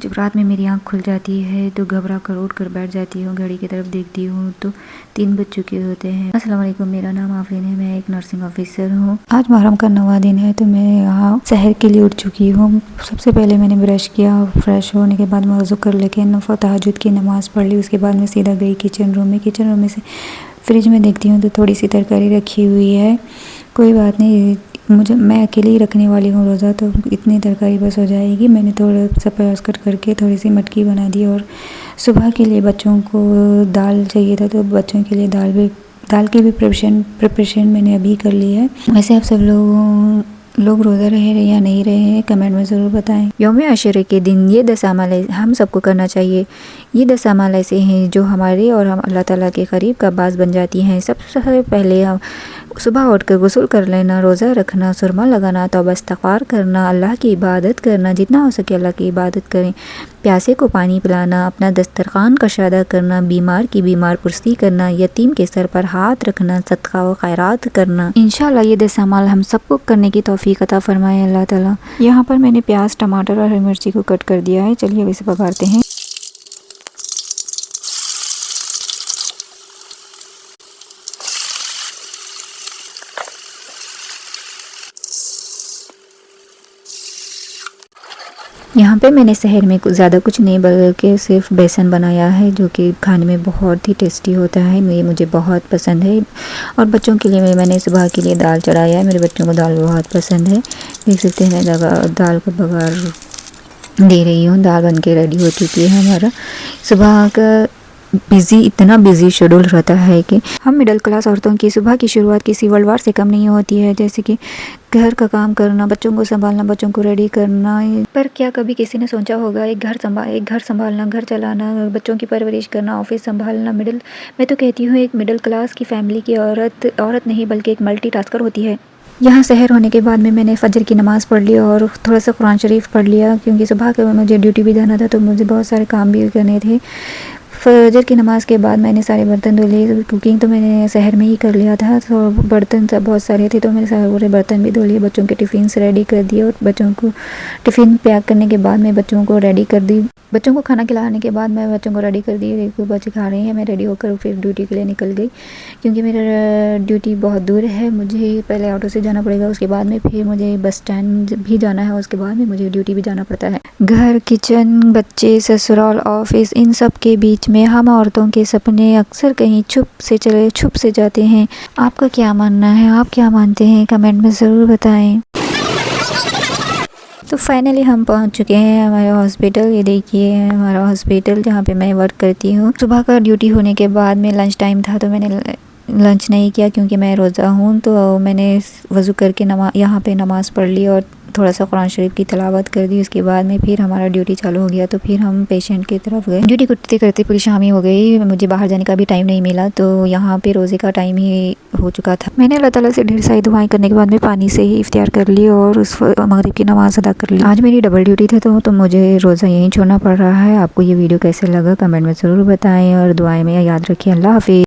जब रात में मेरी आंख खुल जाती है तो घबरा कर उठ कर बैठ जाती हूँ। घड़ी की तरफ देखती हूँ तो 3 बज चुके होते हैं। अस्सलाम वालेकुम, मेरा नाम आफरीन है, मैं एक नर्सिंग ऑफिसर हूँ। आज मुहर्रम का 9वां दिन है तो मैं यहाँ सहर के लिए उठ चुकी हूँ। सबसे पहले मैंने ब्रश किया, फ्रेश होने के बाद मैं वज़ू कर लेके तहज्जुद की नमाज़ पढ़ ली। उसके बाद मैं सीधा गई किचन रूम में। किचन रूम में से फ्रिज में देखती हूँ तो थोड़ी सी तरकारी रखी हुई है। कोई बात नहीं, मैं अकेले ही रखने वाली हूँ रोज़ा, तो इतनी तरकारी बस हो जाएगी। मैंने थोड़ा सा प्याज कट करके थोड़ी सी मटकी बना दी और सुबह के लिए बच्चों को दाल चाहिए था तो बच्चों के लिए दाल की भी प्रिपरेशन मैंने अभी कर ली है। वैसे आप सब लोग रोज़ा रहे या नहीं रहे कमेंट में ज़रूर बताएं। यौम आशूरा के दिन ये 10 अमाल हम सबको करना चाहिए। ये 10 अमाल ऐसे हैं जो हमारे और हम अल्लाह ताला के करीब का बास बन जाती हैं। सबसे पहले हम सुबह उठकर गुस्ल कर लेना, रोज़ा रखना, सुरमा लगाना, तौबा इस्तिग़फ़ार करना, अल्लाह की इबादत करना, जितना हो सके अल्लाह की इबादत करें, प्यासे को पानी पिलाना, अपना दस्तरखान कशादा करना, बीमार की बीमार पुरसी करना, यतीम के सर पर हाथ रखना, सदका व खैरात करना। इंशाअल्लाह ये 10 अमाल हम सबको करने की तौफीक अता फरमाए अल्लाह ताला। यहाँ पर मैंने प्याज, टमाटर और हरी मिर्ची को कट कर दिया है। चलिए अब इसे पकाते हैं। यहाँ पे मैंने सहर में ज़्यादा कुछ नहीं बल्कि सिर्फ बेसन बनाया है जो कि खाने में बहुत ही टेस्टी होता है। ये मुझे बहुत पसंद है। और बच्चों के लिए मैंने सुबह के लिए दाल चढ़ाया है। मेरे बच्चों को दाल बहुत पसंद है। देख सकते हैं मैं दाल को बघार दे रही हूँ। दाल बन के रेडी हो चुकी है। हमारा सुबह का इतना बिज़ी शेड्यूल रहता है कि हम मिडिल क्लास औरतों की सुबह की शुरुआत किसी वर्ल्ड वार से कम नहीं होती है, जैसे कि घर का काम करना, बच्चों को संभालना, बच्चों को रेडी करना। पर क्या कभी किसी ने सोचा होगा एक घर संभालना, घर चलाना, बच्चों की परवरिश करना, ऑफिस संभालना, मैं तो कहती हूँ एक मिडिल क्लास की फैमिली की औरत नहीं बल्कि एक मल्टीटास्कर होती है। यहाँ सहर होने के बाद में मैंने फ़जर की नमाज़ पढ़ ली और थोड़ा सा कुरान शरीफ पढ़ लिया, क्योंकि सुबह के मुझे ड्यूटी भी जाना था तो मुझे बहुत सारे काम भी करने थे। फजर की नमाज़ के बाद मैंने सारे बर्तन धो लिए। कुकिंग तो मैंने शहर में ही कर लिया था, तो बर्तन सब बहुत सारे थे तो मैंने सारे बर्तन भी धो लिए। बच्चों के टिफ़िन रेडी कर दिए और बच्चों को टिफ़िन पैक करने के बाद मैं बच्चों को रेडी कर दी। बच्चों को खाना खिलाने के बाद मैं बच्चों को रेडी कर दी। एक बच्चे खा रहे हैं, मैं रेडी होकर फिर ड्यूटी के लिए निकल गई, क्योंकि मेरा ड्यूटी बहुत दूर है। मुझे पहले ऑटो से जाना पड़ेगा, उसके बाद में फिर मुझे बस स्टैंड भी जाना है, उसके बाद में मुझे ड्यूटी भी जाना पड़ता है। घर, किचन, बच्चे, ससुराल, ऑफिस, इन सब के बीच में हम औरतों के सपने अक्सर कहीं छुप से जाते हैं। आपका क्या मानना है? आप क्या मानते हैं? कमेंट में ज़रूर बताएं। तो फाइनली हम पहुंच चुके हैं हमारे हॉस्पिटल। ये देखिए हमारा हॉस्पिटल जहाँ पे मैं वर्क करती हूँ। सुबह का ड्यूटी होने के बाद में लंच टाइम था तो मैंने लंच नहीं किया, क्योंकि मैं रोज़ा हूँ। तो मैंने वज़ू करके यहाँ पे नमाज़ पढ़ ली और थोड़ा सा कुरान शरीफ की तिलावत कर दी। उसके बाद में फिर हमारा ड्यूटी चालू हो गया, तो फिर हम पेशेंट की तरफ गए। ड्यूटी करते करते पूरी शाम ही हो गई, मुझे बाहर जाने का भी टाइम नहीं मिला, तो यहाँ पे रोज़े का टाइम ही हो चुका था। मैंने अल्लाह ताला से ढेर सारी दुआएं करने के बाद में पानी से ही इफ्तियार कर ली और उस मगरिब की नमाज़ अदा कर ली। आज मेरी डबल ड्यूटी थी तो मुझे रोज़ा यहीं छोड़ना पड़ रहा है। आपको ये वीडियो कैसे लगा कमेंट में ज़रूर बताएँ और दुआएं में याद रखिए। अल्लाह हाफिज़।